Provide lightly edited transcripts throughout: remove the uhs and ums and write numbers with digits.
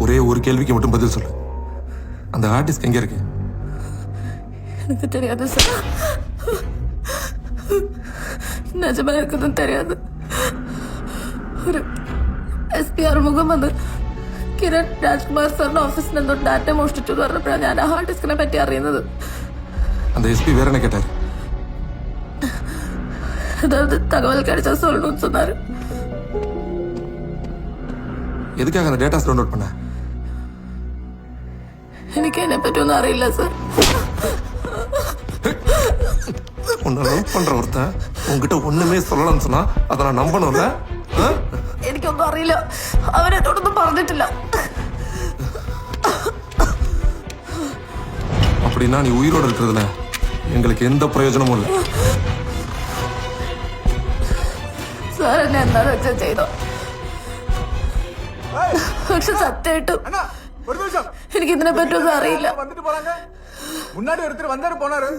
ஒரே ஒரு கேள்விக்கு மட்டும் பதில் சொல்லு. அந்த ஹார்ட் டிஸ்க் எங்க இருக்கு? எனக்கு தெரியாது சார். நிஜமா இருக்குதுன்னு தெரியாது. ഒരു SPR മുഖം വന്ന് കിരൺ രാജ്കുമാർ സാറിന്റെ ഓഫീസിൽ നിന്നോ ഡാറ്റ മോഷ്ടിച്ചു എന്ന് പറഞ്ഞപ്പോഴാണ് ഞാൻ ആ ഹാർഡ് ഡിസ്കിനെ പറ്റി അറിയുന്നത്. அந்த எஸ்பி வேற என்ன கேட்டாரு? அதாவது தகவல் கிடைச்சா சொல்லணும்னு சொன்னாரு. எதுக்காக அந்த டேட்டாஸ் டவுன்லோட் பண்ண? എനിക്ക് അതിനെ പറ്റി ഒന്നും അറിയില്ല സാർ. உன்னை லவ் பண்ற ஒருத்தன் உங்ககிட்ட ஒண்ணுமே சொல்லலாம்னு சொன்னா அதை நான் நம்பணும்ல? എനിക്കൊന്നും അറിയില്ല. അവരെന്നോടൊന്നും പറഞ്ഞിട്ടില്ല. அப்படின்னா நீ உயிரோடு இருக்கிறதுல எங்களுக்கு எந்த பிரயோஜனமும் இல்லை. സാർ എന്നെ എന്താണെന്ന് വെച്ചാൽ ചെയ്തോ. പക്ഷെ സത്യമായിട്ടും എനിക്ക് ഇതിനെ പറ്റൊന്നും അറിയില്ല. முன்னாடி ஒருத்தர் வந்தாரு போனாரு,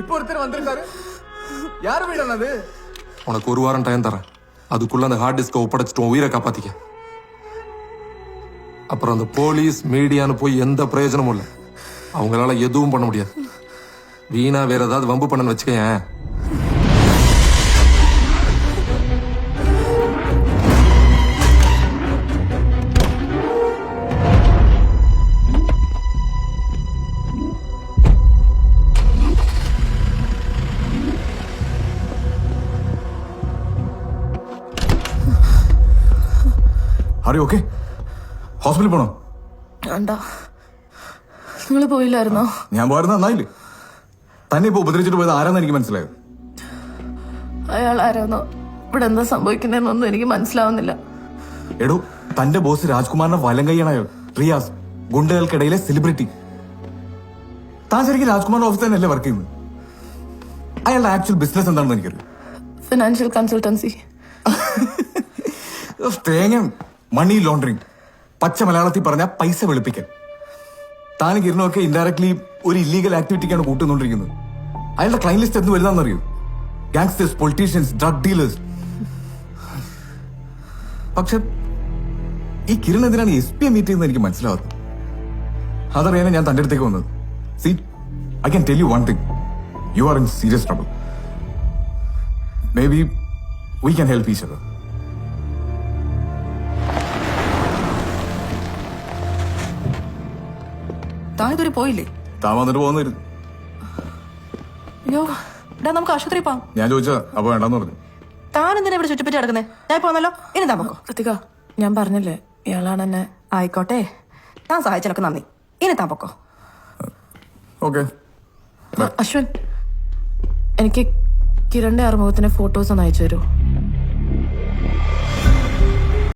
இப்போ ஒருத்தர் வந்திருக்காரு. யாரு வீடு அது? உனக்கு ஒரு வாரம் டைம் தரேன். அதுக்குள்ள அந்த ஹார்ட் டிஸ்கை ஒப்படைச்சிட்டு உயிரை காப்பாத்திக்க. அப்புறம் அந்த போலீஸ் மீடியான்னு போய் எந்த பிரயோஜனமும் இல்லை. அவங்களால எதுவும் பண்ண முடியாது. வீணா வேற ஏதாவது வம்பு பண்ணன்னு வச்சுக்கேன். Are you okay? ഹോസ്പിറ്റലിൽ പോണോ? വേണ്ട. നിങ്ങൾ പോയില്ലായിരുന്നോ? ഞാൻ പോയിരുന്ന നന്നായില്ലേ. തന്നെ ഇപ്പൊ ഉപദ്രവിച്ചിട്ട് പോയത് ആരാന്ന് എനിക്ക് മനസ്സിലായത്. അയാൾ ആരാന്നോ ഇവിടെ എന്താ സംഭവിക്കുന്നതെന്നൊന്നും എനിക്ക് മനസ്സിലാവുന്നില്ല. എടോ, തന്റെ ബോസ് രാജ്കുമാറിന്റെ വലം കൈയാണ് അയാൾ. റിയാസ്, ഗുണ്ടകൾക്കിടയിലെ സെലിബ്രിറ്റി. താൻ ശരിക്കും രാജ്കുമാറിന്റെ ഓഫീസ് തന്നെയല്ലേ വർക്ക് ചെയ്യുന്നത്? അയാളുടെ ആക്ച്വൽ ബിസിനസ് എന്താണെന്ന് എനിക്കറിയാം. Financial consultancy. തേങ്ങ മണി ലോണ്ടറിങ്. പച്ച മലയാളത്തിൽ പറഞ്ഞ പൈസ വെളുപ്പിക്കൽ. താൻ കിരണമൊക്കെ ഇൻഡയറക്ട്ലി ഒരു ഇല്ലീഗൽ ആക്ടിവിറ്റിക്കാണ് കൂട്ടുന്നോണ്ടിരിക്കുന്നത്. അയാളുടെ ക്ലൈന്റ് ലിസ്റ്റ് എന്ന് വലുതാണെന്നറിയോ? Gangsters, politicians, drug dealers. പക്ഷെ ഈ കിരൺ എന്തിനാണ് SP മീറ്റ് ചെയ്യുന്നത് എനിക്ക് മനസ്സിലാവാത്തത്. അതറിയാനാണ് ഞാൻ തന്റെ അടുത്തേക്ക് വന്നത്. C, I can tell you one thing. You are in serious trouble. May be we can help each other. താൻ ഇതുവരെ പോയില്ലേ? താൻ വന്നിട്ട് പോകുന്നായിരുന്നു. അയ്യോ, നമുക്ക് ആശുപത്രി പോവാം. ഞാൻ ചോദിച്ചാ അപ്പൊ വേണ്ടെന്ന് പറഞ്ഞു. താൻ എന്തിനാ ഇവിടെ ചുറ്റിപ്പറ്റി നടക്കുന്നേ? ഞാൻ പോന്നല്ലോ. ഇനി താൻ പൊക്കോ. കൃതിക, ഞാൻ പറഞ്ഞില്ലേ ഇയാളാണ് എന്നെ. ആയിക്കോട്ടെ, താൻ സഹായിച്ചതൊക്കെ നന്ദി. ഇനി താൻ പൊക്കോ. ഓക്കെ. അശ്വിൻ, എനിക്ക് കിരണിന്റെ ആറുമുഖത്തിന്റെ ഫോട്ടോസ് ഒന്ന് അയച്ചു തരുമോ?